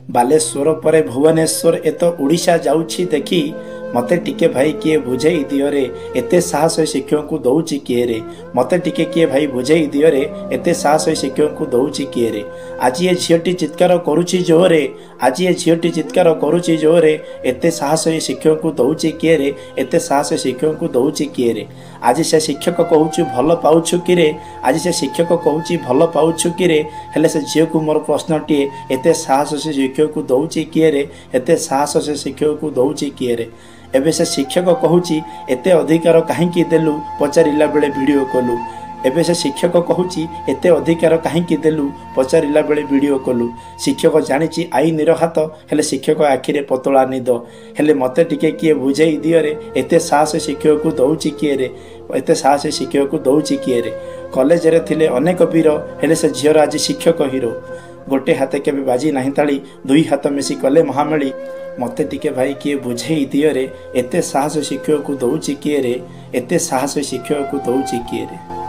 बालेश्वर पर भुवनेश्वर एत ओडिशा जाऊछि देखी मते टिके भाई किए बुझेई दियो रे एते साहस शिक्षक को दौची किए रे मते टिके किए भाई बुझेई दियो रे एते साहस शिक्षक को दौची किए रे आज ये झीटी चित्कार करुछि जोरे आज ये झीटी चित्कार करुछि जोरे एते साहस शिक्षक को दौची किए रे एते साहस शिक्षक को दौची किए रे आज से शिक्षक कहूछु भल पाउछु कि रे आज से शिक्षक कहूछि भल पाउछु कि रे हेले से झील को मोर प्रश्नटी एते साहस से शिक्षक को दौची किए रे एते साहस से शिक्षक को दौची किए रे एबे से शिक्षक कहूछि एते अधिकार काहेकि देलु पचारिला बेले वीडियो कलु एबे से शिक्षक कहूछि एते अधिकार काहेकि देलु पचारिला बेले वीडियो कलु शिक्षक जानिछि आईन रो हाथ हेले शिक्षक आखिरे पतला निद हेले मते टिके किए बुझेई दियो रे एते साहस शिक्षक को दौची किए रे एते साहस शिक्षक को दौची किए रे कॉलेज रे थिले अनेक वीर हेले से झियर आज शिक्षक हीरो गोटे हाथ केबे बाजी नहीं ताली दुई हाथ मिसी कले महामेली मते टिके भाई किए बुझेई दियो रे एते साहस शिक्षक को दौची किए रे एते साहस शिक्षक को दौची किए रे।